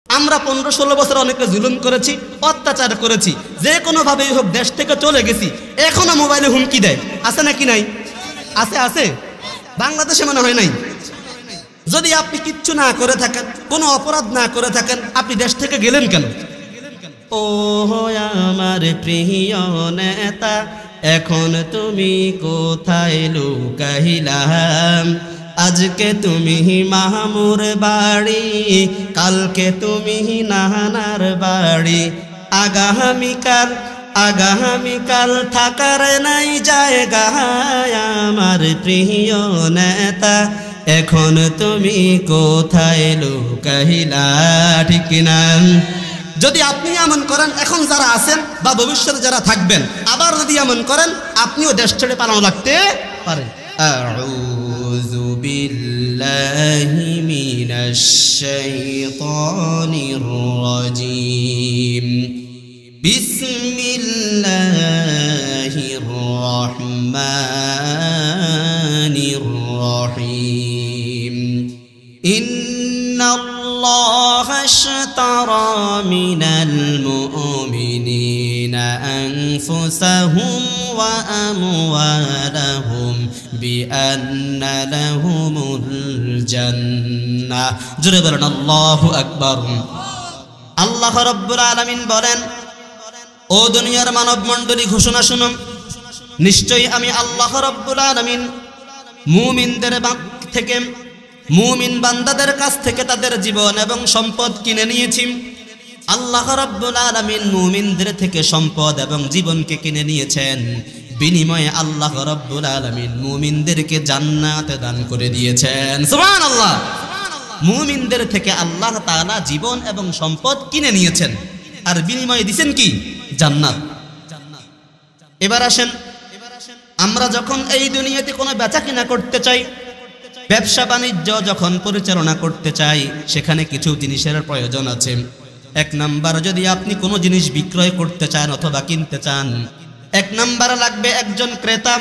আমরা 15-16 বছর অনেকে জুলুম করেছি, অত্যাচার করেছি, যে কোনোভাবেই হোক দেশ থেকে চলে গেছি। এখনো মোবাইলে হুমকি দেয়, আছে নাকি নাই? আছে আছে, বাংলাদেশে মনে হয় নাই। যদি আপনি কিচ্ছু না করে থাকেন, কোনো অপরাধ না করে থাকেন, আপনি দেশ থেকে গেলেন কেন? ও আমার প্রিয় নেতা, এখন তুমি কোথায় লুকাইলা? আজকে তুমি মাহমুর বাড়ি, কালকে তুমি নানার বাড়ি, আগামীকাল থাকার নাই জায়গা। আমার প্রিয় নেতা, এখন তুমি কোথায় লুকাইলা? ঠিক কিনা? যদি আপনি এমন করেন, এখন যারা আছেন বা ভবিষ্যতে যারা থাকবেন, আবার যদি এমন করেন, আপনিও দেশ ছেড়ে পালানো লাগতে পারেন। আউযু বিল্লাহি মিনাশ শাইতানির রাজীম। বিসমিল্লাহির রহমানির রহিম। ইন্নাল্লাহা আশতারা মিনাল মুমিনিনা আনফুসাহুম ওয়া আমওয়ালাহুম বিআন্না লাহুমুল জান্নাহ। জোরে বলেন আল্লাহু আকবার। আল্লাহ রাব্বুল আলামিন বলেন, ও দুনিয়ার মানব মণ্ডলী, ঘোষণা শুনো, নিশ্চয়ই আমি আল্লাহ রাব্বুল আলামিন মুমিনদের থেকে, মুমিন বান্দাদের কাছ থেকে তাদের জীবন এবং সম্পদ কিনে নিয়েছি। আল্লাহ রাব্বুল আলামিন মুমিনদের থেকে সম্পদ এবং জীবনকে কিনে নিয়েছেন। বিনিময়ে আল্লাহ রাব্বুল আলামিন মুমিনদেরকে জান্নাত দান করে দিয়েছেন। সুবহানাল্লাহ। মুমিনদের থেকে আল্লাহ তাআলা জীবন এবং সম্পদ কিনে নিয়েছেন, আর বিনিময়ে দিবেন কি? জান্নাত। এবার আসেন, আমরা যখন এই দুনিয়াতে কোনো বেচা কিনা করতে চাই, ব্যবসা বাণিজ্য যখন পরিচালনা করতে চাই, সেখানে কিছু জিনিসের প্রয়োজন আছে। এক নাম্বার, যদি আপনি কোনো জিনিস বিক্রয় করতে চান অথবা কিনতে চান, এক নাম্বার লাগবে একজন ক্রেতা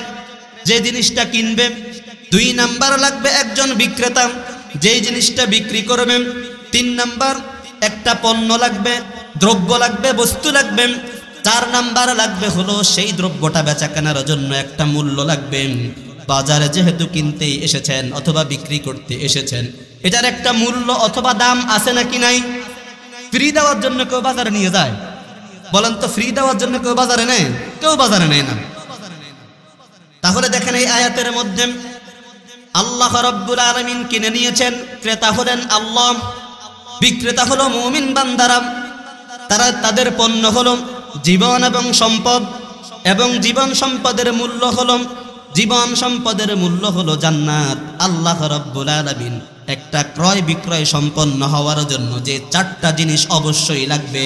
যে জিনিসটা কিনবে। 2 নাম্বার লাগবে একজন বিক্রেতা যেই জিনিসটা বিক্রি করবে। 3 নাম্বার একটা পণ্য লাগবে, দ্রব্য লাগবে, বস্তু লাগবে। 4 নাম্বার লাগবে হলো সেই দ্রব্যটা বেচা কেনার জন্য একটা মূল্য লাগবে। বাজারে যেহেতু কিনতেই এসেছেন অথবা বিক্রি করতে এসেছেন, এটার একটা মূল্য অথবা দাম আছে নাকি নাই? ফ্রি দেওয়ার জন্য কেউ বাজারে নিয়ে যায়? বলেন তো, ফ্রি দেওয়ার জন্য কেউ বাজারে নেয়? কেউ বাজারে নেয় না। তাহলে দেখেন, এই আয়াতের মধ্যে আল্লাহ রাব্বুল আলামিন কিনে নিয়েছেন। ক্রেতা হলেন আল্লাহ, বিক্রেতা হলো মুমিন বান্দারা। তাদের পণ্য হলো জীবন এবং সম্পদ, এবং জীবন সম্পদের মূল্য হলো জান্নাত। আল্লাহ রাব্বুল আলামিন একটা ক্রয় বিক্রয় সম্পন্ন হওয়ার জন্য যে 4টা জিনিস অবশ্যই লাগবে,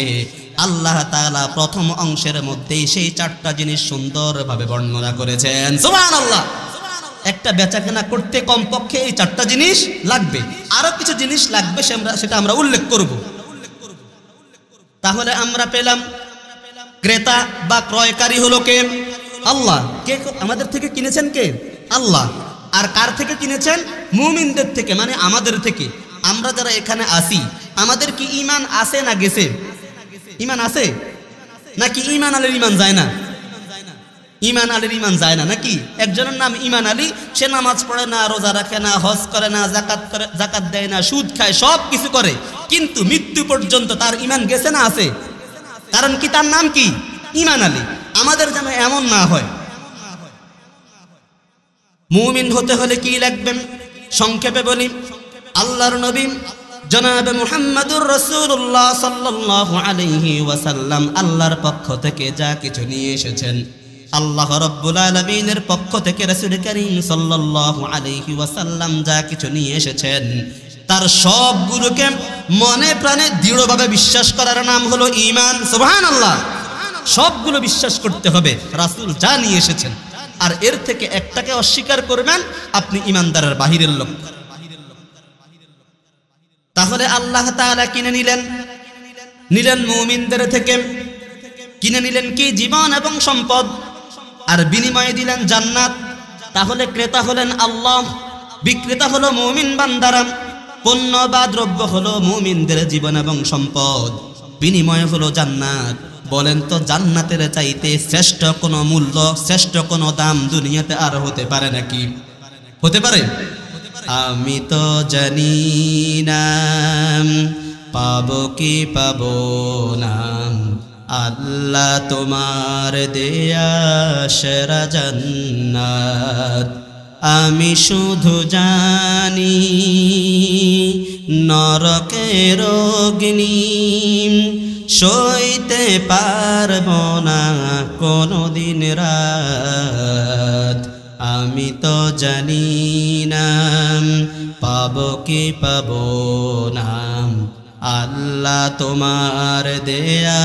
আল্লাহ তাআলা প্রথম অংশের মধ্যেই সেই 4টা জিনিস সুন্দরভাবে বর্ণনা করেছেন। সুবহানাল্লাহ। একটা বেচাকেনা করতে কমপক্ষে এই 4টা জিনিস লাগবে, আরো কিছু জিনিস লাগবে, সেটা আমরা উল্লেখ করব। তাহলে আমরা পেলাম ক্রেতা বা ক্রয়কারী হলো কে? আল্লাহ। কে আমাদের থেকে কিনেছেন? কে? আল্লাহ। আর কার থেকে কিনেছেন? মুমিনদের থেকে, মানে আমাদের থেকে। আমরা যারা এখানে আসি, আমাদের কি ঈমান আছে না গেছে? ঈমান আছে নাকি? ঈমান আলীর ঈমান যায় না? ঈমান আলীর ঈমান যায় না নাকি? একজনের নাম ঈমান আলী, সে নামাজ পড়ে না, রোজা রাখে না, হজ করে না, যাকাত দেয় না, সুদ খায়, সব কিছু করে, কিন্তু মৃত্যু পর্যন্ত তার ঈমান গেছে না আছে? কারণ কি? তার নাম কি? ঈমান আলী। আমাদের যেন এমন না হয়। মুমিন হতে হলে কি লাগবেন? সংক্ষেপে বলি, আল্লাহর নবী জনাবে মুহাম্মদুর রাসূলুল্লাহ সাল্লাল্লাহু আলাইহি ওয়াসাল্লাম আল্লাহর পক্ষ থেকে যা কিছু নিয়ে এসেছেন, আল্লাহ রাব্বুল আলামিনের পক্ষ থেকে রাসূল করিম সাল্লাল্লাহু আলাইহি ওয়াসাল্লাম যা কিছু নিয়ে এসেছেন, তার সবগুলোকে মনে প্রাণে দৃঢ়ভাবে বিশ্বাস করার নাম হলো ঈমান। সুবহানাল্লাহ। সবগুলো বিশ্বাস করতে হবে রাসূল যা নিয়ে এসেছেন, আর এর থেকে একটাকে অস্বীকার করবেন, আপনি ঈমানদারের বাহিরের লোক। তাহলে আল্লাহ তাআলা কিনে নিলেন মুমিনদের থেকে, কিনে নিলেন কি? জীবন এবং সম্পদ, আর বিনিময়ে দিলেন জান্নাত। তাহলে ক্রেতা হলেন আল্লাহ, বিক্রেতা হলো মুমিন বান্দারা। পণ্য বা দ্রব্য হলো মুমিনদের জীবন এবং সম্পদ, বিনিময় হলো জান্নাত। বলেন তো জান্নাতের চাইতে শ্রেষ্ঠ কোনো মূল্য, শ্রেষ্ঠ কোনো দাম দুনিয়াতে আর হতে পারে নাকি? হতে পারে? আমি তো জানি না পাবো কি পাবো না, আল্লাহ তোমার দেয়া সেরা জান্নাত। আমি শুধু জানি নরকের অগ্নি সইতে পারবো না কোনোদিন রাত। আমি তো জানি না পাবো কি পাবো না, আল্লাহ তোমার দেয়া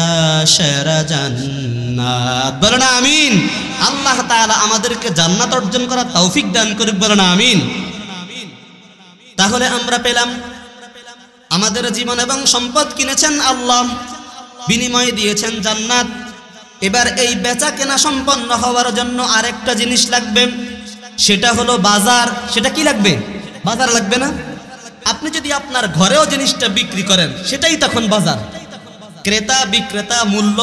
সেরা জান্নাত। বলেন আমিন। আল্লাহ তাআলা আমাদেরকে জান্নাত অর্জন করার তৌফিক দান করুক। বলেন আমিন। তাহলে আমরা পেলাম আমাদের জীবন এবং সম্পদ কিনেছেন আল্লাহ, বিনিময় দিয়েছেন জান্নাত। এবার এই বেচা কেনা সম্পন্ন হওয়ার জন্য আরেকটা জিনিস লাগবে, সেটা হলো বাজার। সেটা কি লাগবে? বাজার লাগবে না? আপনি যদি আপনার ঘরেও জিনিসটা বিক্রি করেন সেটাই তখন বাজার। ক্রেতা বিক্রেতা, মূল্য,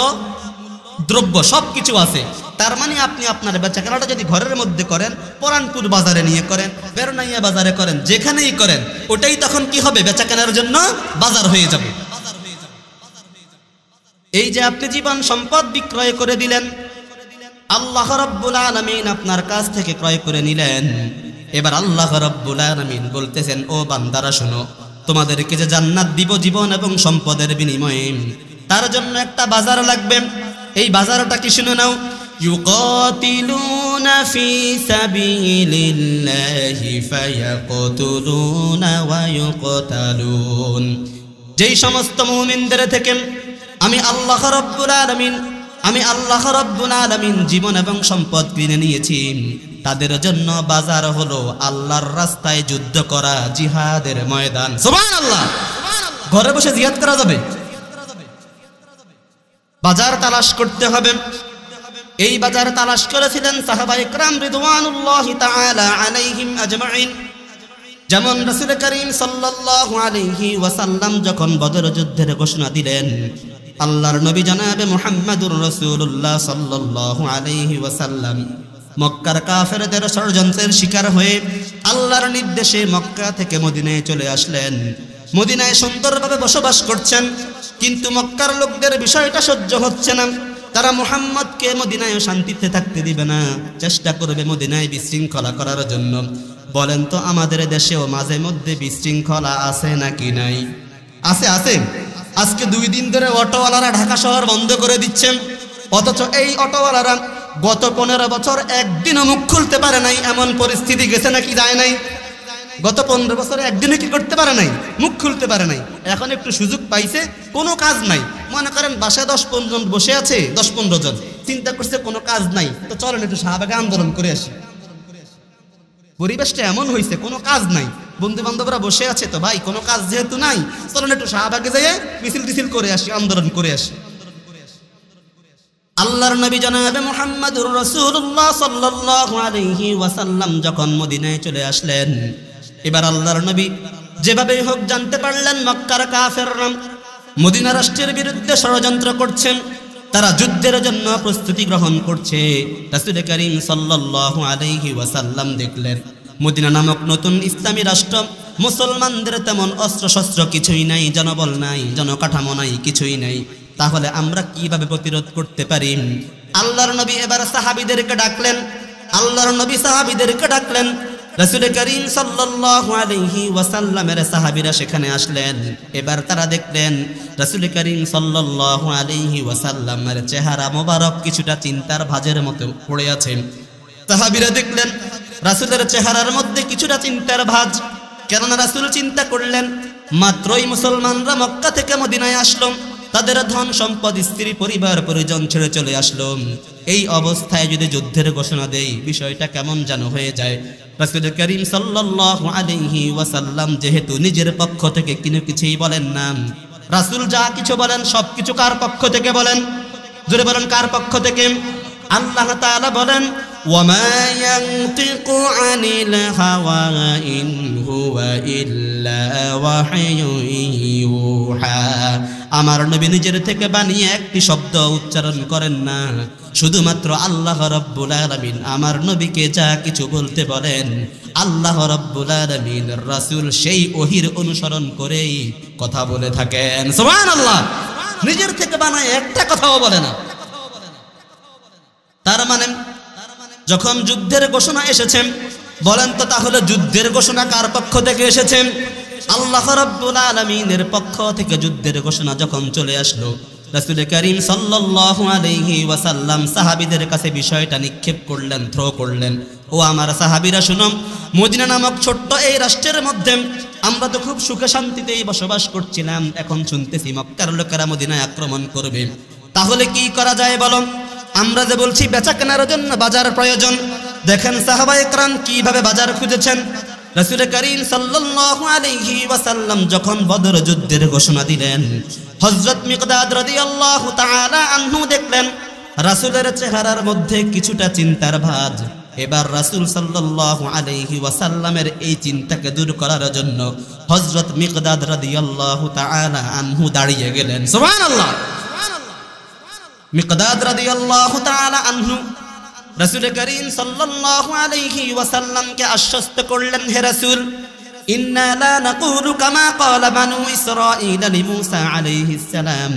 দ্রব্য সবকিছু আছে। তার মানে আপনি আপনার বেচা কেনাটা যদি ঘরের মধ্যে করেন, পরানপুর বাজারে নিয়ে করেন, বেরনাইয়া বাজারে করেন, যেখানেই করেন, ওটাই তখন কি হবে? বেচা কেনার জন্য বাজার হয়ে যাবে। এই যে আপনি জীবন সম্পদ বিক্রয় করে দিলেন, আল্লাহ রাব্বুল আলামিন আপনার কাছ থেকে ক্রয় করে নিলেন। এবার আল্লাহ রাব্বুল আলামিন বলতেছেন, ও বান্দারা শোনো, তোমাদেরকে যে জান্নাত দিব জীবন এবং সম্পদের বিনিময়ে, তার জন্য একটা বাজার লাগবে। এই বাজারটা কি শুনে নাও। ইউকাতিলুনা ফি সাবিলিল্লাহি ফায়াকতুলুনা ওয়া ইউকতালুন। যেই সমস্ত মুমিনদের থেকে আমি আল্লাহ রাব্বুল আলামিন জীবন এবং সম্পদ কিনে নিয়েছি, তাদের জন্য বাজার হলো আল্লাহর রাস্তায় যুদ্ধ করা, জিহাদের ময়দান। সুবহানাল্লাহ। ঘরে বসে জিহাদ করা যাবে? বাজার তালাশ করতে হবে। এই বাজার তালাশ করেছিলেন সাহাবায়ে কেরাম রিদওয়ানুল্লাহি তাআলা আলাইহিম আজমাইন। যেমন রাসূল করিম সাল্লাল্লাহু আলাইহি ওয়াসাল্লাম যখন বদর যুদ্ধের ঘোষণা দিলেন, আল্লাহর নবী জনাবে মুহাম্মদুর রাসূলুল্লাহ সাল্লাল্লাহু আলাইহি ওয়াসাল্লাম মক্কার কাফেরদের ষড়যন্ত্রের শিকার হয়ে আল্লাহর নির্দেশে মক্কা থেকে মদিনায় চলে আসলেন। মদিনায় সুন্দরভাবে বসবাস করছেন, কিন্তু মক্কার লোকদের বিষয়টা সহ্য হচ্ছে না। তারা মুহাম্মদকে মদিনায় শান্তিতে থাকতে দিবে না, চেষ্টা করবে মদিনায় বিশৃঙ্খলা করার জন্য। বলেন তো আমাদের দেশেও মাঝে মধ্যে বিশৃঙ্খলা আছে নাকি নাই? আছে, আছে। আজকে 2 দিন ধরে অটোওয়ালারা ঢাকা শহর বন্ধ করে দিচ্ছেন, অথচ এই অটোওয়ালারা গত 15 বছর একদিনও মুখ খুলতে পারে নাই। এমন পরিস্থিতি গেছে নাকি যায় নাই? গত 15 বছরে একদিনও কি করতে পারে নাই? মুখ খুলতে পারে নাই। এখন একটু সুযোগ পাইছে, কোনো কাজ নাই। মনে করেন বাসায় 10-15 জন বসে আছে, 10-15 জন চিন্তা করছে কোনো কাজ নাই, তো চলেন একটু শাহবাগে আন্দোলন করে আসি। পরিবেশটা এমন হয়েছে, কোনো কাজ নাই, বন্ধু বান্ধবরা বসে আছে, তো ভাই কোনো কাজ যেহেতু নাই, চলেন একটু শাহবাগে যেয়ে মিছিল টিছিল করে আসি, আন্দোলন করে আসি। আল্লাহর নবী জনাবে মুহাম্মদুর রাসূলুল্লাহ সাল্লাল্লাহু আলাইহি ওয়াসাল্লাম যখন মদিনায় চলে আসলেন, এবার আল্লাহর নবী যেভাবেই হোক জানতে পারলেন মক্কার কাফেররা মদিনা রাষ্ট্রের বিরুদ্ধে ষড়যন্ত্র করছেন, তারা যুদ্ধের জন্য প্রস্তুতি গ্রহণ করছে। রাসূল করিম সাল্লাল্লাহু আলাইহি ওয়াসাল্লাম দেখলেন মদিনা নামক নতুন ইসলামী রাষ্ট্র, মুসলমানদের তেমন অস্ত্রশস্ত্র কিছুই নাই, জনবল নাই, জনকাঠামো নাই, কিছুই নাই। তাহলে আমরা কিভাবে প্রতিরোধ করতে পারি? আল্লাহর নবী এবার সাহাবীদেরকে ডাকলেন। রাসূল করিম সাল্লাল্লাহু আলাইহি ওয়াসাল্লামের সাহাবীরা সেখানে আসলেন। এবার তারা দেখলেন রাসূল করিম সাল্লাল্লাহু আলাইহি ওয়াসাল্লামের চেহারা মোবারক কিছুটা চিন্তার ভাঁজের মতো পড়ে আছে। সাহাবীরা দেখলেন রাসূলের চেহারার মধ্যে কিছুটা চিন্তার ভাঁজ। কেননা রাসূল চিন্তা করলেন, মাত্রই মুসলমানরা মক্কা থেকে মদিনায় আসলো, তাদের ধন সম্পদ, স্ত্রী পরিবার পরিজন ছেড়ে চলে আসলো। এই অবস্থায় যদি যুদ্ধের ঘোষণা দেই, বিষয়টা কেমন যেন হয়ে যায়। রাসূল করিম সাল্লাল্লাহু আলাইহি ওয়াসাল্লাম যেহেতু নিজের পক্ষ থেকে কোনো কিছুই বলেন না, রাসূল যা কিছু বলেন সবকিছু কার পক্ষ থেকে বলেন? জোরে বলেন, কার পক্ষ থেকে? আল্লাহ তাআলা বলেন, ওয়ামা ইয়ানতিকু আনিল হাওয়া ইন হুয়া ইল্লা ওয়াহয়ুন ইউহা। আমার নবী নিজের থেকে বানিয়ে একটি শব্দ উচ্চারণ করেন না, শুধুমাত্র আল্লাহ রাব্বুল আলামিন আমার নবীকে যা কিছু বলতে বলেন আল্লাহ রাব্বুল আলামিন রাসূল সেই ওহীর অনুসরণ করেই কথা বলে থাকেন। সুবহানাল্লাহ। নিজের থেকে বানায় একটা কথাও বলে না। তার মানে যখন যুদ্ধের ঘোষণা এসেছে, বলেন তো তাহলে যুদ্ধের ঘোষণা কার পক্ষ থেকে এসেছে? আল্লাহ রাব্বুল আলামিনের পক্ষ থেকে যুদ্ধের ঘোষণা যখন চলে আসলো, রাসূল করিম সাল্লাল্লাহু আলাইহি ওয়াসাল্লাম সাহাবীদের কাছে বিষয়টা নিক্ষেপ করলেন, থ্রো করলেন। ও আমার সাহাবীরা শুনো, মদিনা নামক ছোট্ট এই রাষ্ট্রের মধ্যে আমরা তো খুব সুখে শান্তিতেই বসবাস করছিলাম, এখন শুনতেছি মক্কার লোকেরা মদিনায় আক্রমণ করবে। তাহলে কি করা যায় বলো? আমরা যে বলছি বেচা কেনার জন্য বাজার প্রয়োজন, দেখেন সাহাবায়ে কেরাম কিভাবে বাজার খুঁজেছেন। রাসূল করিম সাল্লাল্লাহু আলাইহি ওয়াসাল্লাম যখন বদর যুদ্ধের ঘোষণা দিলেন, হযরত মিকদাদ রাদিয়াল্লাহু তাআলা আনহু দেখলেন রাসূলের চেহারার মধ্যে কিছুটা চিন্তার ভাঁজ। এবার রাসূল সাল্লাল্লাহু আলাইহি ওয়াসাল্লামের এই চিন্তাকে দূর করার জন্য হযরত মিকদাদ রাদিয়াল্লাহু তাআলা আনহু দাঁড়িয়ে গেলেন। সুবহানাল্লাহ। মিকদাদ রাদিয়াল্লাহু তাআলা আনহু রাসূল করিম সাল্লাল্লাহু আলাইহি ওয়াসাল্লামকে আশ্বস্ত করলেন, হে রাসূল, ইন্না লা নাকুলু কামা ক্বালা বানু ইসরাঈল লিমূসা আলাইহিস সালাম।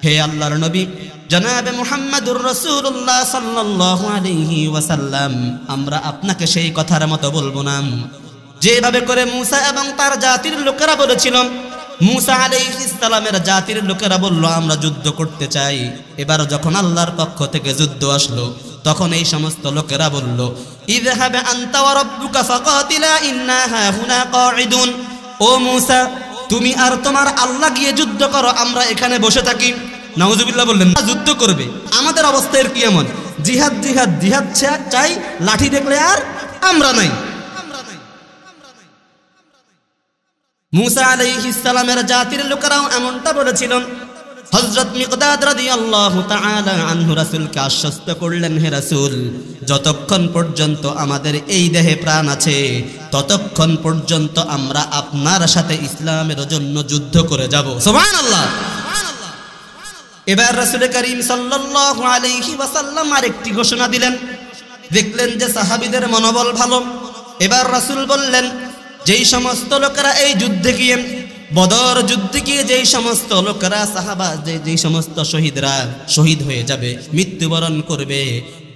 হে আল্লাহর নবী জনাবে মুহাম্মদুর রাসূলুল্লাহ সাল্লাল্লাহু আলাইহি ওয়াসাল্লাম, আমরা আপনাকে সেই কথার মতো বলবো না যেভাবে করে মূসা এবং তার জাতির লোকেরা বলেছিল। মূসা আলাইহিস সালামের জাতির লোকেরা বলল আমরা যুদ্ধ করতে চাই। এবার যখন আল্লাহর পক্ষ থেকে যুদ্ধ আসলো, তখন এই সমস্ত লোকেরা বলল, ইযহাব আনতা ওয়া রাব্বুকা ফাকাতিলা ইন্না হাহুনা কাঈদুন। ও মূসা, তুমি আর তোমার আল্লাহ গিয়ে যুদ্ধ করো, আমরা এখানে বসে থাকি। নাউজুবিল্লাহ বললেন, যুদ্ধ করবে, আমাদের অবস্থা এর কি এমন? জিহাদ জিহাদ জিহাদ চাই, লাঠি দেখলে আর আমরা নাই। মূসা আলাইহিস সালামের জাতির লোকেরাও এমনটা বলেছিল। হযরত মিকদাদ রাদিয়াল্লাহু তাআলা আনহু রাসূলকে আশ্বস্ত করলেন, হে রাসূল, যতক্ষণ পর্যন্ত আমাদের এই দেহে প্রাণ আছে ততক্ষণ পর্যন্ত আমরা আপনার সাথে ইসলামের জন্য যুদ্ধ করে যাব। সুবহানাল্লাহ। এবার রাসূল করিম সাল্লাল্লাহু আলাইহি ওয়াসাল্লাম আরেকটি ঘোষণা দিলেন। দেখলেন যে সাহাবীদের মনোবল ভালো। এবার রাসূল বললেন, যেই সমস্ত লোকেরা এই যুদ্ধে গিয়ে, বদর যুদ্ধে গিয়ে যেই সমস্ত লোকেরা সাহাবা যেই সমস্ত শহীদরা শহীদ হয়ে যাবে, মৃত্যুবরণ করবে,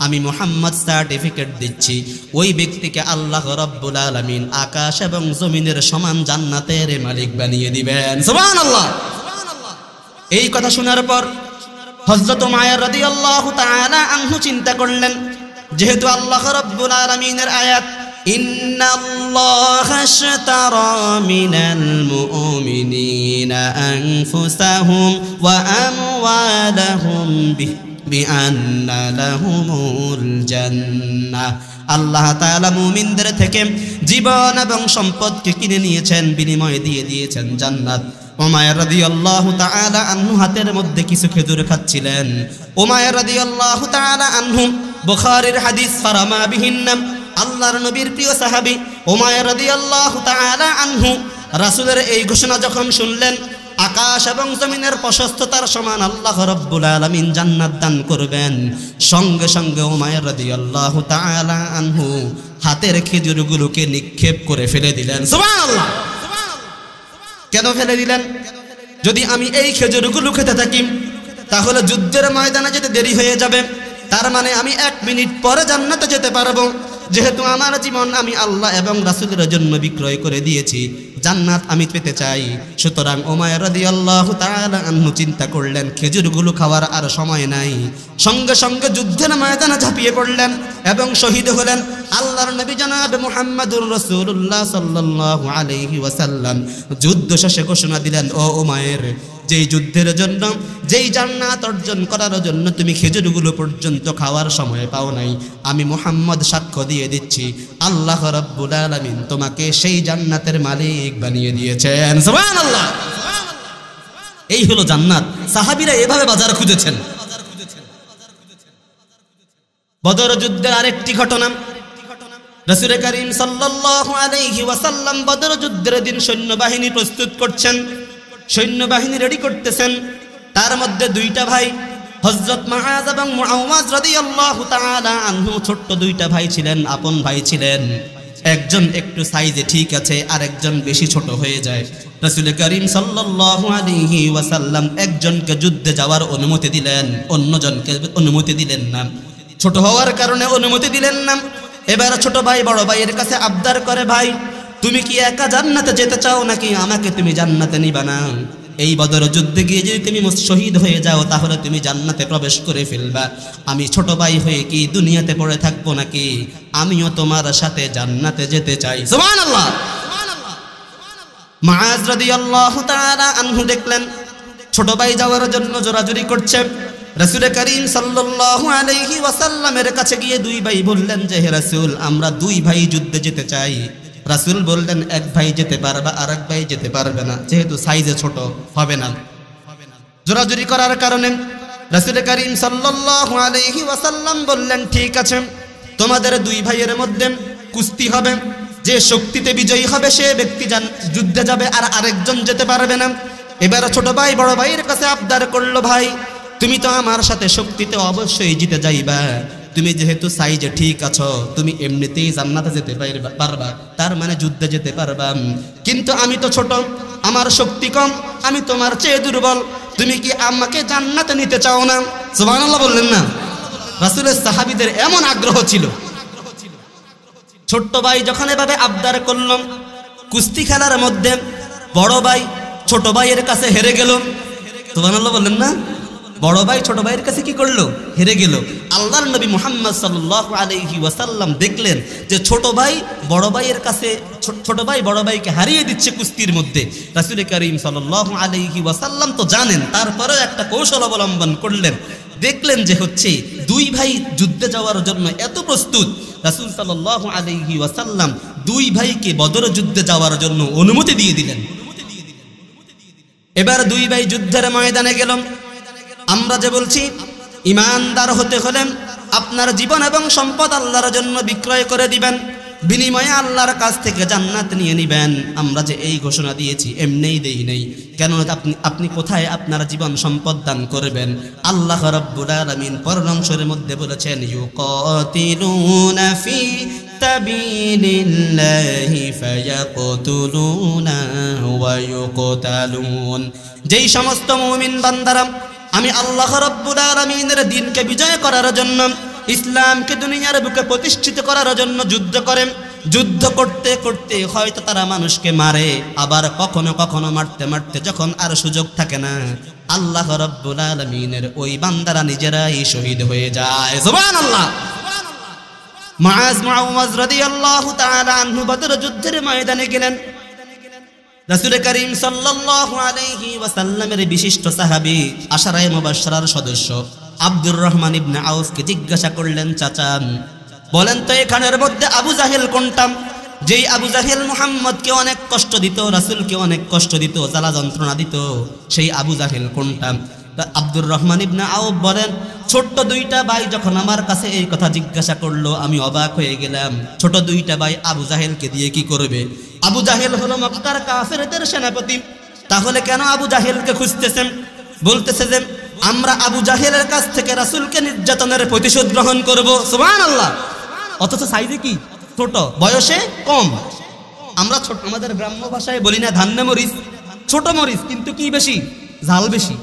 আমি মুহাম্মদ সার্টিফিকেট দিচ্ছি ওই ব্যক্তিকে আল্লাহ রাব্বুল আলামিন আকাশ এবং জমিনের সমান জান্নাতের মালিক বানিয়ে দিবেন। সুবহানাল্লাহ। এই কথা শোনার পর হযরত উমাইর রাদিয়াল্লাহু তাআলা আনহু চিন্তা করলেন, যেহেতু আল্লাহ রাব্বুল আলামিনের আয়াত, ইন্নাল্লাহা আশতারা মিনাল মুমিনিনা আনফুসাহুম ওয়া আমওয়ালাহুম বিআন্না লাহুমুল জান্নাহ। আল্লাহ তাআলা মুমিনদের থেকে জীবন এবং সম্পদকে কিনে নিয়েছেন, বিনিময়ে দিয়ে দিয়েছেন জান্নাত। উমাইর রাদিয়াল্লাহু তাআলা আনহু হাতের মধ্যে কিছু খেজুর খাচ্ছিলেন। উমাইর রাদিয়াল্লাহু তাআলা আনহু, বুখারীর হাদিস, ফারামা বিহিন্না, আল্লাহর নবীর প্রিয় সাহাবী উমাইর রাদিয়াল্লাহু তাআলা আনহু রাসূলের এই ঘোষণা যখন শুনলেন, আকাশ এবং জমিনের প্রশস্ততার সমান আল্লাহ রাব্বুল আলামিন জান্নাত দান করবেন, সঙ্গে সঙ্গে উমাইর রাদিয়াল্লাহু তাআলা আনহু হাতের খেজুরগুলোকে নিক্ষেপ করে ফেলে দিলেন। সুবহানাল্লাহ। কেন ফেলে দিলেন? যদি আমি এই খেজুরগুলো খেতে থাকি তাহলে যুদ্ধের ময়দানে যেতে দেরি হয়ে যাবে, তার মানে আমি 1 মিনিট পরে জান্নাতে যেতে পারবো। যেহেতু আমার জীবন আমি আল্লাহ এবং রাসূলের জন্য বিক্রয় করে দিয়েছি, জান্নাত আমি পেতে চাই। সুতরাং উমাইর রাদিয়াল্লাহু তাআলা আনহু চিন্তা করলেন, খেজুরগুলো খাওয়ার আর সময় নাই। সঙ্গে সঙ্গে যুদ্ধের ময়দানে ঝাঁপিয়ে পড়লেন এবং শহীদ হলেন। আল্লাহর নবী জনাব মুহাম্মদুর রাসূলুল্লাহ সাল্লাল্লাহু আলাইহি ওয়াসাল্লাম যুদ্ধ শেষে ঘোষণা দিলেন, ও উমাইর, যেই যুদ্ধের জন্য, যেই জান্নাত অর্জন করার জন্য তুমি খেজুরগুলো পর্যন্ত খাওয়ার সময় পাও নাই, আমি মুহাম্মদ সাক্ষ্য দিয়ে দিচ্ছি আল্লাহ রাব্বুল আলামিন তোমাকে সেই জান্নাতের মালিক বানিয়ে দিয়েছেন। সুবহানাল্লাহ। এই হলো জান্নাত। সাহাবীরা এভাবে বাজার খুঁজেছেন। বদর যুদ্ধের আরেকটি ঘটনা, রাসূল করিম সাল্লাল্লাহু আলাইহি ওয়াসাল্লাম বদর যুদ্ধের দিন সৈন্যবাহিনী প্রস্তুত করছেন, সৈন্যবাহিনী রেডি করতেছেন। তার মধ্যে দুইটা ভাই হযরত মুআয এবং মুআওয়াজ রাদিয়াল্লাহু তাআলা আনহু, ছোট্ট দুইটা ভাই ছিলেন, আপন ভাই ছিলেন। একজন একটু সাইজে ঠিক আছে, আর একজন বেশি ছোট হয়ে যায়। রাসূল করিম সাল্লাল্লাহু আলাইহি ওয়াসাল্লাম একজনকে যুদ্ধে যাওয়ার অনুমতি দিলেন, অন্যজনকে অনুমতি দিলেন না। ছোট হওয়ার কারণে অনুমতি দিলেন না। এবার ছোট ভাই বড় ভাইয়ের কাছে আবদার করে, ভাই তুমি কি একা জান্নাতে যেতে চাও নাকি আমাকে তুমি জান্নাতে নিবা না? এই বদর যুদ্ধে গিয়ে যদি তুমি শহীদ হয়ে যাও তাহলে তুমি জান্নাতে প্রবেশ করে ফেলবা। আমি ছোট ভাই হয়ে কি দুনিয়াতে পড়ে থাকবো নাকি? আমিও তোমার সাথে জান্নাতে যেতে চাই। সুবহানাল্লাহ। মুআয রাদিয়াল্লাহু তাআলা আনহু দেখলেন ছোট ভাই যাওয়ার জন্য জোরাজুরি করছে। রাসূল করিম সাল্লাল্লাহু আলাইহি ওয়াসাল্লামের কাছে গিয়ে দুই ভাই বললেন যে, হে রাসূল, আমরা দুই ভাই যুদ্ধে যেতে চাই। রাসূল বললেন, এক ভাই যেতে পারবে, আর এক ভাই যেতে পারবে না, যেহেতু সাইজে ছোট হবে না। জোরাজুরি করার কারণে রাসূল করিম সাল্লাল্লাহু আলাইহি ওয়াসাল্লাম বললেন, ঠিক আছে, তোমাদের দুই ভাইয়ের মধ্যে কুস্তি হবে, যে শক্তিতে বিজয়ী হবে সে ব্যক্তি যুদ্ধে যাবে, আর আরেকজন যেতে পারবে না। এবার ছোট ভাই বড় ভাইয়ের কাছে আবদার করলো, ভাই তুমি তো আমার সাথে শক্তিতে অবশ্যই জিতে যাইবা, তুমি যেহেতু সাইজে ঠিক আছো, তুমি এমনিতেই জান্নাতে যেতে পারবা, তার মানে যুদ্ধে যেতে পারবা। কিন্তু আমি তো ছোট, আমার শক্তি কম, আমি তোমার চেয়ে দুর্বল, তুমি কি আমাকে জান্নাতে নিতে চাও না? সুবহানাল্লাহ বললেন না? রাসূলের সাহাবীদের এমন আগ্রহ ছিল। ছোট্ট ভাই যখন এভাবে আবদার করল, কুস্তি খেলার মধ্যে বড় ভাই ছোট ভাইয়ের কাছে হেরে গেল। সুবহানাল্লাহ বললেন না? বড় ভাই ছোট ভাইয়ের কাছে কি করলো? হেরে গেল। আল্লাহর নবী মুহাম্মদ সাল্লাল্লাহু আলাইহি ওয়াসাল্লাম দেখলেন যে ছোট ভাই বড় ভাইয়ের কাছে, ছোট ভাই বড় ভাইকে হারিয়ে দিচ্ছে কুস্তির মধ্যে। রাসূল করিম সাল্লাল্লাহু আলাইহি ওয়াসাল্লাম তো জানেন, তারপরেও একটা কৌশল অবলম্বন করলেন। দেখলেন যে হচ্ছে দুই ভাই যুদ্ধে যাওয়ার জন্য এত প্রস্তুত, রাসূল সাল্লাল্লাহু আলাইহি ওয়াসাল্লাম দুই ভাইকে বদর যুদ্ধে যাওয়ার জন্য অনুমতি দিয়ে দিলেন। এবার দুই ভাই যুদ্ধের ময়দানে গেল। আমরা যে বলছি ইমানদার হতে হলে আপনার জীবন এবং সম্পদ আল্লাহর জন্য বিক্রয় করে দিবেন, বিনিময়ে আল্লাহর কাছ থেকে জান্নাত নিয়ে নিবেন। আমরা যে এই ঘোষণা দিয়েছি এমনিই দেই নাই, কেন আপনি কোথায় আপনার জীবন সম্পদ দান করবেন? আল্লাহ রাব্বুল আলামিন পরের অংশের মধ্যে বলেছেন, ইউকাতিলুনা ফি সাবিলিল্লাহি ফায়াকতুলুনা ওয়া ইউকতালুন। যেই সমস্ত মুমিন বান্দারা আমি আল্লাহ রাব্বুল আলামিনের দ্বীনকে বিজয় করার জন্য, ইসলামকে দুনিয়ার বুকে প্রতিষ্ঠিত করার জন্য যুদ্ধ করেন, যুদ্ধ করতে করতে হয়তো তারা মানুষকে মারে, আবার কখনো কখনো মারতে মারতে যখন আর সুযোগ থাকে না, আল্লাহ রাব্বুল আলামিনের ওই বান্দারা নিজেরাই শহীদ হয়ে যায়। সুবহানাল্লাহ। মুআয রাদিয়াল্লাহু তাআলা আনহু বদর যুদ্ধের ময়দানে গেলেন। রাসূল করিম সাল্লাল্লাহু আলাইহি ওয়াসাল্লামের বিশিষ্ট সাহাবী আশারায়ে মুবাশশারার সদস্য আব্দুর রহমান ইবনে আউফকে জিজ্ঞাসা করলেন, চাচা বলেন তো এখানের মধ্যে আবু জাহেল কোনটা? যেই আবু জাহেল মুহাম্মদকে অনেক কষ্ট দিত, রাসূলকে অনেক কষ্ট দিত, জ্বালা যন্ত্রণা দিত, সেই আবু জাহেল কোনটা? আব্দুর রহমান ইবনে আউফ বলেন, ছোট্ট দুইটা ভাই যখন আমার কাছে এই কথা জিজ্ঞাসা করলো আমি অবাক হয়ে গেলাম। ছোট দুইটা ভাই আবু জাহেলকে দিয়ে কি করবে? আবু জাহেল হলো মক্কার কাফেরদের সেনাপতি, তাহলে কেন আবু জাহেলকে খুঁজতেছেন? বলতেছে যে আমরা আবু জাহেলের কাছ থেকে রাসূলকে নির্যাতনের প্রতিশোধ গ্রহণ করব। সুবহানাল্লাহ। অথচ সাইজে কি ছোট, বয়সে কম। আমরা ছোট, আমাদের গ্রাম্য ভাষায় বলি না ধান্নে মরিচ, ছোট মরিচ, কিন্তু কি বেশি? ঝাল বেশি।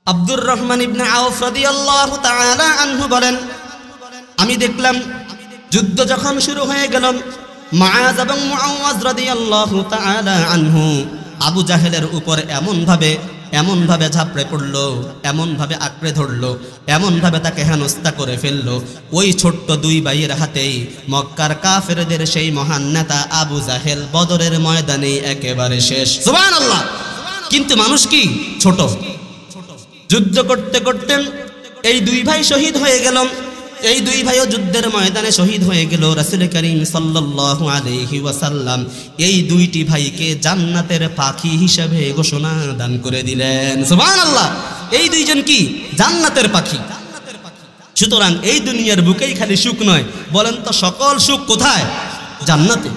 আব্দুর রহমান ইবনে আউফ রাদিয়াল্লাহু তাআলা আনহু বলেন, আমি দেখলাম যুদ্ধ যখন শুরু হয়ে গেল, মুআয এবং মুআওয়াজ রাদিয়াল্লাহু তাআলা আনহু আবু জাহেলের উপর এমন ভাবে ঝাঁপড়ে পড়লো, এমন ভাবে আঁকড়ে ধরলো, এমন ভাবে তাকে হেনস্থা করে ফেললো। ওই ছোট্ট দুই ভাইয়ের হাতেই মক্কার কাফেরদের সেই মহান নেতা আবু জাহেল বদরের ময়দানে একেবারে শেষ। সুবহানাল্লাহ। কিন্তু মানুষ কি ছোট। যুদ্ধ করতে করতে এই দুই ভাই শহীদ হয়ে গেল। এই দুই ভাইও যুদ্ধের ময়দানে শহীদ হয়ে গেল। রাসূল করিম সাল্লাল্লাহু আলাইহি ওয়াসাল্লাম এই দুইটি ভাইকে জান্নাতের পাখি হিসেবে ঘোষণা দান করে দিলেন। সুবহানাল্লাহ। এই দুইজন কি জান্নাতের পাখি। সুতরাং এই দুনিয়ার বুকেই খালি সুখ নয়, বলেন তো সকল সুখ কোথায়? জান্নাতে।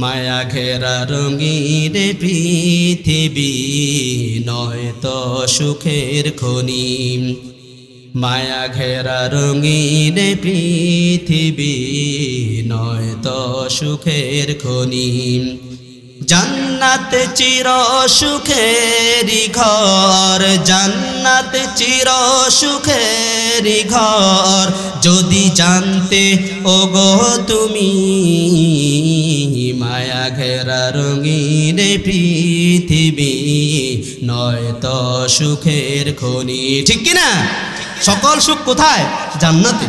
মায়া ঘেরা রঙিন পৃথিবী নয় তো সুখের খনি, মায়া ঘেরা রঙিন পৃথিবী নয় তো সুখের খনি। জান্নাত চির সুখেরি ঘর, জান্নাত চির সুখেরি ঘর, যদি জানতে ওগো তুমি মায়া ঘেরা রঙিন পৃথিবী নয় তো সুখের খনি। ঠিক কিনা? সকল সুখ কোথায়? জান্নাতে।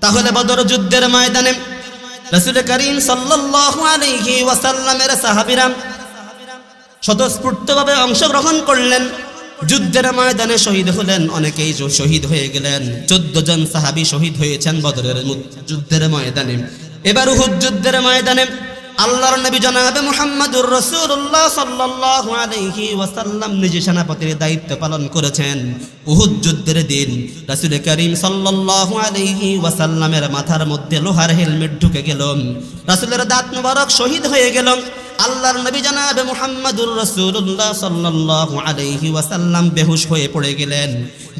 তাহলে বদর যুদ্ধের ময়দানে রাসূল করিম সাল্লাল্লাহু আলাইহি ওয়াসাল্লামের সাহাবীরা স্বতঃস্ফূর্তভাবে অংশগ্রহণ করলেন, যুদ্ধের ময়দানে শহীদ হলেন, অনেকেই শহীদ হয়ে গেলেন। 14 জন সাহাবী শহীদ হয়েছেন বদরের যুদ্ধের ময়দানে। এবার উহুদ যুদ্ধের ময়দানে আল্লাহর নবী জনাবে মুহাম্মদুর রাসূলুল্লাহ সাল্লাল্লাহু আলাইহি ওয়াসাল্লাম নিজে সেনাপতির দায়িত্ব পালন করেছেন। উহুদ যুদ্ধের দিন রাসূল করিম সাল্লাল্লাহু আলাইহি ওয়াসাল্লামের মাথার মধ্যে লোহার হেলমেট ঢুকে গেল, রাসূলের দাঁত মুবারক শহীদ হয়ে গেল। আল্লাহর নবী জনাবে মুহাম্মদুর রাসূলুল্লাহ সাল্লাল্লাহু আলাইহি ওয়াসাল্লাম বেহুশ হয়ে পড়ে গেলেন।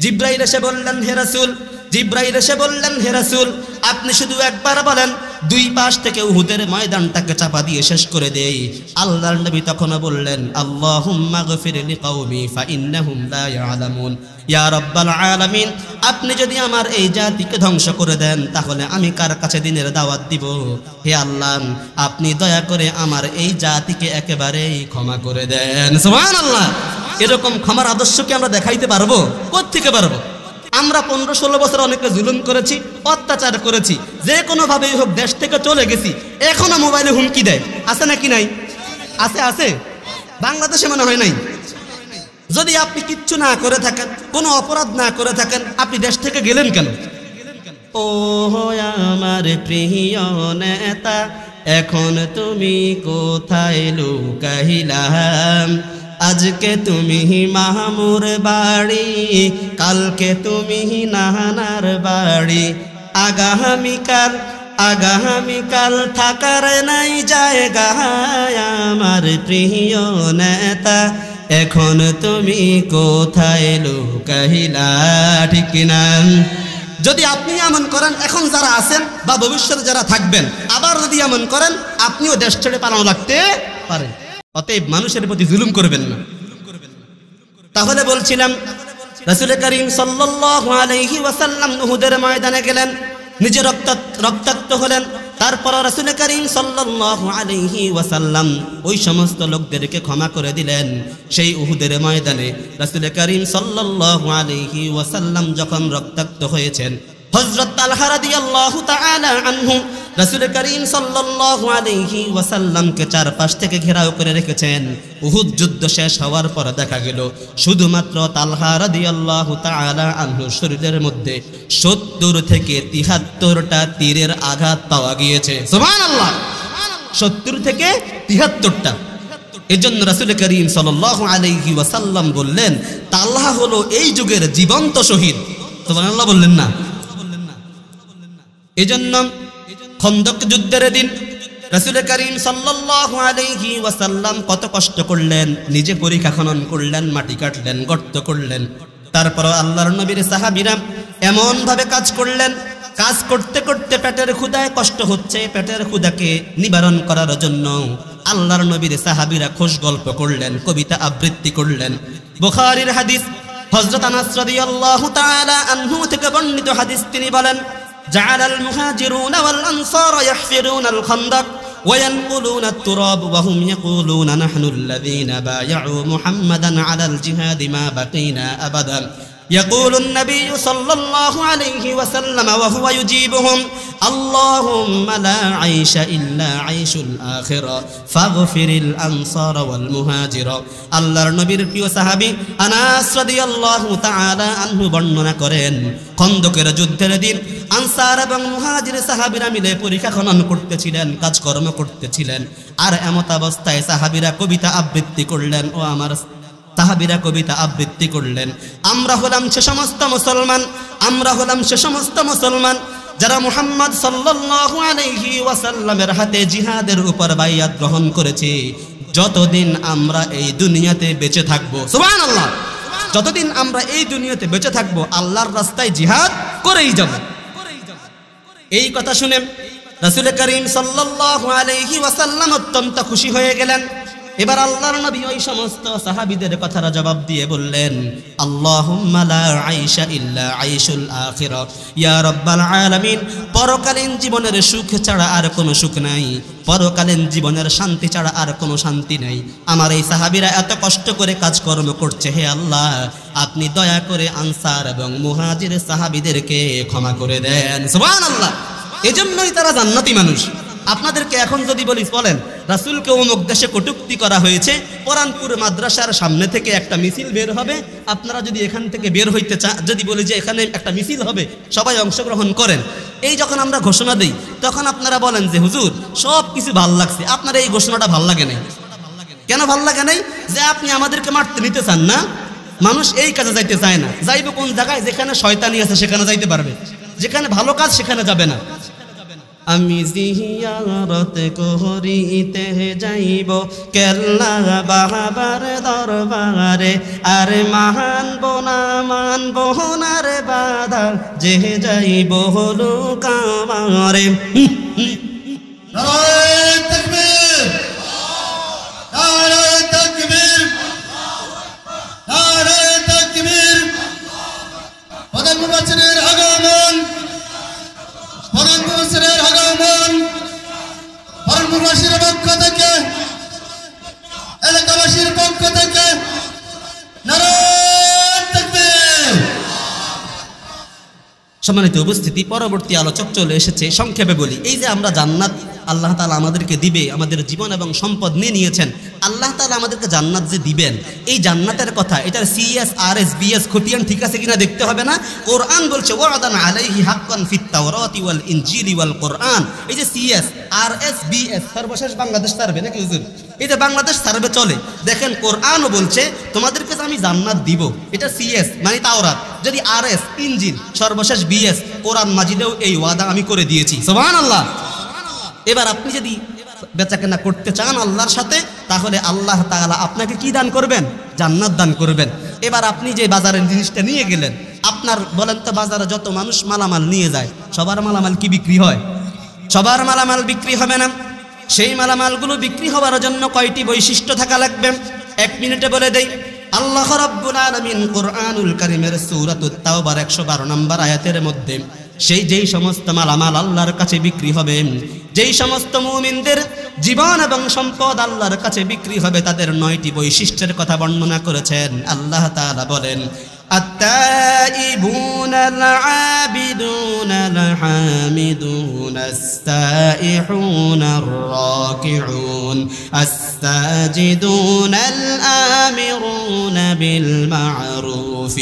জিবরাইল এসে বললেন, হে রাসূল, জিবরাইল এসে বললেন, হে রাসূল, আপনি শুধু একবার বলেন, দুই পাশ থেকে উহুদের ময়দানটাকে চাপা দিয়ে শেষ করে দেই। আল্লাহর নবী তখন বললেন, আল্লাহুম্মা গফির লিকাওমি ফাইন্নাহুম লা ইয়ালামুন। ইয়া রাব্বাল আলামিন, আপনি যদি আমার এই জাতিকে ধ্বংস করে দেন তাহলে আমি কার কাছে দিনের দাওয়াত দিব? হে আল্লাহ, আপনি দয়া করে আমার এই জাতিকে একেবারেই ক্ষমা করে দেন। সুবহানাল্লাহ। এরকম ক্ষমার আদর্শকে আমরা দেখাইতে পারবো? কোত্থেকে পারবো? আমরা 15-16 বছর অনেকে জুলুম করেছি, অত্যাচার করেছি, যে কোনোভাবেই হোক দেশ থেকে চলে গেছি। এখনো মোবাইলে হুমকি দেয়, আছে নাকি নাই? আছে, আছে। বাংলাদেশে মনে হয় নাই। যদি আপনি কিচ্ছু না করে থাকেন, কোনো অপরাধ না করে থাকেন, আপনি দেশ থেকে গেলেন কেন? ও আমার প্রিয় নেতা, এখন তুমি কোথায় লুকাইলা? আজকে তুমি মাহমুর বাড়ি, কালকে তুমি নাহানার বাড়ি, আগামীকাল থাকার নাই জায়গা। আমার প্রিয় নেতা, এখন তুমি কোথায় লুকাইলা? ঠিক না? যদি আপনি এমন করেন, এখন যারা আছেন বা ভবিষ্যতে যারা থাকবেন, আবার যদি এমন করেন, আপনিও দেশ ছেড়ে পালানো লাগতে পারেন। অতএব মানুষের প্রতি জুলুম করবেন না। তাহলে বলছিলাম, রাসূল করিম সাল্লাল্লাহু আলাইহি ওয়াসাল্লাম উহুদের ময়দানে গেলেন, নিজে রক্তাক্ত হলেন। তারপর রাসূল করিম সাল্লাল্লাহু আলাইহি ওয়াসাল্লাম ওই সমস্ত লোকদেরকে ক্ষমা করে দিলেন। সেই উহুদের ময়দানে রাসূল করিম সাল্লাল্লাহু আলাইহি ওয়াসাল্লাম যখন রক্তাক্ত হয়েছেন, হযরত তালহা রাদিয়াল্লাহু তাআলা আনহু রাসূল করিম সাল্লাল্লাহু আলাইহি ওয়াসাল্লামকে চারপাশ থেকে ঘেরাও করে রেখেছেন। উহুদ যুদ্ধ শেষ হওয়ার পর দেখা গেল শুধুমাত্র তালহা রাদিয়াল্লাহু তাআলা আনহুর শরীরের মধ্যে 70 থেকে 73টা তীরের আঘাত পাওয়া গিয়েছে। সুবহানাল্লাহ। 70 থেকে 73টা। এজন্য রাসূল করিম সাল্লাল্লাহু আলাইহি ওয়াসাল্লাম বললেন, তালহা হলো এই যুগের জীবন্ত শহীদ। সুবহানাল্লাহ বললেন না? এজন্য খন্দক যুদ্ধের দিন রাসূল করিম সাল্লাল্লাহু আলাইহি ওয়াসাল্লাম কত কষ্ট করলেন, নিজে পরিখা খনন করলেন, মাটি কাটলেন, গর্ত করলেন। তারপর আল্লাহর নবীর সাহাবীরা এমন ভাবে কাজ করলেন, কাজ করতে করতে পেটের ক্ষুধায় কষ্ট হচ্ছে, পেটের ক্ষুধাকে নিবারণ করার জন্য আল্লাহর নবীর সাহাবীরা খোশ গল্প করলেন, কবিতা আবৃত্তি করলেন। বুখারীর হাদিস, হযরত আনাস রাদিয়াল্লাহু তাআলা আনহু থেকে বর্ণিত হাদিস, তিনি বলেন, جعل المهاجرون والأنصار يحفرون الخندق وينقلون التراب وهم يقولون نحن الذين بايعوا محمدا على الجهاد ما بقينا أبدا. يقول النبي صلى الله عليه وسلم وهو يجيبهم اللهم لا عيش إلا عيش الآخرة فاغفر الأنصار والمهاجر. আল্লাহর নবীর প্রিয় সাহাবী আনাস রাদিয়াল্লাহু তাআলা আনহু বর্ণনা করেন, খন্দকের যুদ্ধের দিন আনসার এবং মুহাজির সাহাবীরা মিলে পরীক্ষা খনন করতেছিলেন, কাজকর্ম করতেছিলেন। আর এমত অবস্থায় সাহাবীরা কবিতা আবৃত্তি করলেন। ও আমার সাহাবীরা কবিতা আবৃত্তি করলেন, আমরা হলাম সে সমস্ত মুসলমান, আমরা হলাম সে সমস্ত মুসলমান যারা মুহাম্মদ সাল্লাল্লাহু আলাইহি ওয়াসাল্লামের হাতে জিহাদের উপর বাইয়াত গ্রহণ করেছে। যতদিন আমরা এই দুনিয়াতে বেঁচে থাকবো, সুবহানাল্লাহ, যতদিন আমরা এই দুনিয়াতে বেঁচে থাকবো আল্লাহর রাস্তায় জিহাদ করেই যাব। এই কথা শুনে রাসূল করিম সাল্লাল্লাহু আলাইহি ওয়াসাল্লাম অত্যন্ত খুশি হয়ে গেলেন। এবার আল্লাহর নবী ওই সমস্ত সাহাবীদের কথার জবাব দিয়ে বললেন, আল্লাহুম্মা লা আইশা ইল্লা আইশুল আখিরা, ইয়া রাব্বাল আলামিন, পরকালীন জীবনের সুখ ছাড়া আর কোনো সুখ নাই, পরকালীন জীবনের শান্তি ছাড়া আর কোনো শান্তি নেই। আমার এই সাহাবীরা এত কষ্ট করে কাজকর্ম করছে, হে আল্লাহ আপনি দয়া করে আনসার এবং মুহাজির সাহাবীদেরকে ক্ষমা করে দেন। সুবহানাল্লাহ। এজন্যই তারা জান্নাতি মানুষ। আপনাদেরকে এখন যদি বলি, বলেন রাসূলকে অমুক দেশে কটূক্তি করা হয়েছে, কোরআনপুর মাদ্রাসার সামনে থেকে একটা মিছিল বের হবে, আপনারা যদি এখান থেকে বের হইতে চান, যদি বলি যে এখানে একটা মিছিল হবে সবাই অংশগ্রহণ করেন, এই যখন আমরা ঘোষণা দিই তখন আপনারা বলেন যে হুজুর সব কিছু ভাল লাগছে, আপনার এই ঘোষণাটা ভাল লাগে নাই। কেন ভাল লাগে নাই? যে আপনি আমাদেরকে মারতে নিতে চান না। মানুষ এই কাজে যাইতে চায় না। যাইবে কোন জায়গায়? যেখানে শয়তানি আছে সেখানে যাইতে পারবে, যেখানে ভালো কাজ সেখানে যাবে না। আমি জিয়ারত করিতে যাইব কেল্লা বাবার দরবারে, আর মানব না মানব না রে বাধা, যে যাইব হলো কামারে। নারায়ে তাকবীর, নারায়ে তাকবীর, নারায়ে তাকবীর। প্রধান মুফাসসিরের আগমন, প্রধান মুফাসসিরের আগমন, প্রধান মুফাসসিরের পক্ষ থেকে, এলাকাবাসীর পক্ষ থেকে নারায়ে তাকবীর। সম্মানিত উপস্থিতি, পরবর্তী আলোচক চলে এসেছে। সংক্ষেপে বলি, এই যে আমরা জান্নাত আল্লাহ তাআলা আমাদেরকে দিবে, আমাদের জীবন এবং সম্পদ নিয়ে নিয়েছেন, আল্লাহ তাআলা আমাদেরকে জান্নাত যে দিবেন, এই জান্নাতের কথা এটার সিএস আরএস বিএস খতিয়ান ঠিক আছে কিনা দেখতে হবে না? কোরআন বলছে ওয়াদান আলাইহি হাক্কান ফিত তাওরাতি ওয়াল ইনজিলি ওয়াল কোরআন। এই যে সিএস আরএস বিএস সর্বশেষ বাংলাদেশ সার্ভে নাকি হুজুর, এই যে বাংলাদেশ সার্ভে চলে, দেখেন কোরআনও বলছে তোমাদেরকে আমি জান্নাত দিব, এটা সিএস মানে তাওরাত। যদি আরএস ইনজিল, সর্বশেষ বিএস কোরআন মাজিদেও এই ওয়াদা আমি করে দিয়েছি। সুবহানাল্লাহ। এবার আপনি যদি বেচাকেনা করতে চান আল্লাহর সাথে, তাহলে আল্লাহ তাআলা আপনাকে কি দান করবেন? জান্নাত দান করবেন। এবার আপনি যে বাজারের জিনিসটা নিয়ে গেলেন, আপনার বলেন তো বাজারে যত মানুষ মালামাল নিয়ে যায়, সবার মালামাল কি বিক্রি হয়? সবার মালামাল বিক্রি হবে না। সেই মালামালগুলো বিক্রি হওয়ার জন্য কয়টি বৈশিষ্ট্য থাকা লাগবে? 1 মিনিটে বলে দেই। আল্লাহ রাব্বুল আলামিন কোরআনুল কারীমের সূরাতুত তাওবার 112 নম্বর আয়াতের মধ্যে যেই সমস্ত মালামাল আল্লাহর কাছে বিক্রি হবে, যেই সমস্ত মুমিনদের জীবন এবং সম্পদ আল্লাহর কাছে বিক্রি হবে, তাদের 9টি বৈশিষ্ট্যের কথা বর্ণনা করেছেন। আল্লাহ তাআলা বলেন, التائبون العابدون الحامدون السائحون الراكعون الساجدون الآمرون بالمعروف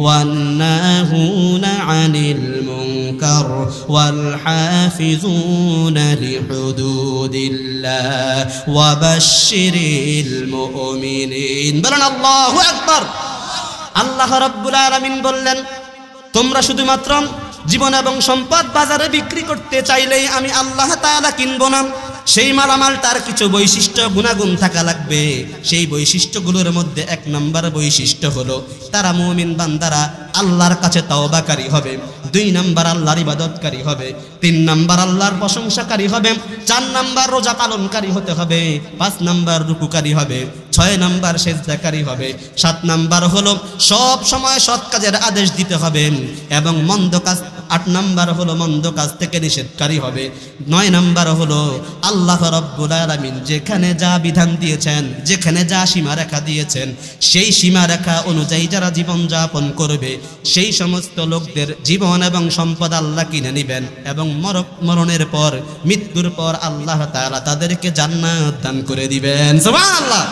والناهون عن المنكر والحافظون لحدود الله وبشر المؤمنين। بلن الله أكبر। আল্লাহ রাব্বুল আলামিন বললেন, তোমরা শুধুমাত্র জীবন এবং সম্পদ বাজারে বিক্রি করতে চাইলেই আমি আল্লাহ তাআলা কিনব না। সেই মালামাল তার কিছু বৈশিষ্ট্য গুণাগুণ থাকা লাগবে। সেই বৈশিষ্ট্যগুলোর মধ্যে 1 নম্বর বৈশিষ্ট্য হলো তারা মুমিন বান্দারা আল্লাহর কাছে তাওবাকারী হবে, 2 নম্বর আল্লাহর ইবাদতকারী হবে, 3 নম্বর আল্লাহর প্রশংসাকারী হবে, 4 নম্বর রোজা পালনকারী হতে হবে, 5 নম্বর রুকুকারী হবে, 6 নম্বর সেজদাকারী হবে, 7 নম্বর হলো সব সময় সৎ কাজের আদেশ দিতে হবে এবং মন্দ কাজ, 8 নম্বর হলো মন্দ কাজ থেকে নিষেধকারী হবে, 9 নম্বর হলো আল্লাহ রাব্বুল আলামিন যেখানে যা বিধান দিয়েছেন, যেখানে যা সীমারেখা দিয়েছেন, সেই সীমারেখা অনুযায়ী যারা জীবন যাপন করবে সেই সমস্ত লোকদের জীবন এবং সম্পদ আল্লাহ কিনে নেবেন এবং মরণের পর, মৃত্যুর পর আল্লাহ তাআলা তাদেরকে জান্নাত দান করে দিবেন। সুবহানাল্লাহ।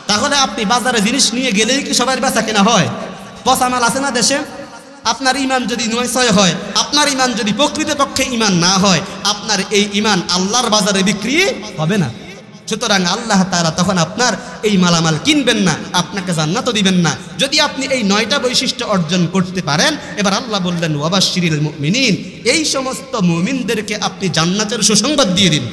তাহলে আপনি বাজারে জিনিস নিয়ে গেলেই কি সবার বেচা কেনা হয়? পচা মাল আছে না দেশে? আপনার ঈমান যদি নয় হয়, আপনার ঈমান যদি প্রকৃতপক্ষে ঈমান না হয়, আপনার এই ঈমান আল্লাহর বাজারে বিক্রি হবে না। সুতরাং আল্লাহ তাআলা তখন আপনার এই মালামাল কিনবেন না, আপনাকে জান্নাতও দিবেন না যদি আপনি এই 9টা বৈশিষ্ট্য অর্জন করতে পারেন। এবার আল্লাহ বললেন ওয়াবাশশিরিল মুমিনিন, এই সমস্ত মুমিনদেরকে আপনি জান্নাতের সুসংবাদ দিয়ে দিন।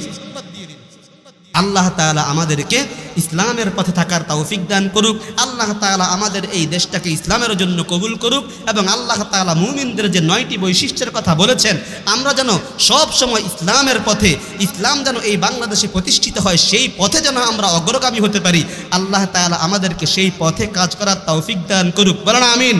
আল্লাহ তাআলা আমাদেরকে ইসলামের পথে থাকার তৌফিক দান করুক। আল্লাহ তাআলা আমাদের এই দেশটাকে ইসলামের জন্য কবুল করুক এবং আল্লাহ তাআলা মুমিনদের যে 9টি বৈশিষ্ট্যের কথা বলেছেন আমরা যেন সব সময় ইসলামের পথে, ইসলাম যেন এই বাংলাদেশে প্রতিষ্ঠিত হয়, সেই পথে যেন আমরা অগ্রগামী হতে পারি। আল্লাহ তাআলা আমাদেরকে সেই পথে কাজ করার তৌফিক দান করুক, বলেন আমিন।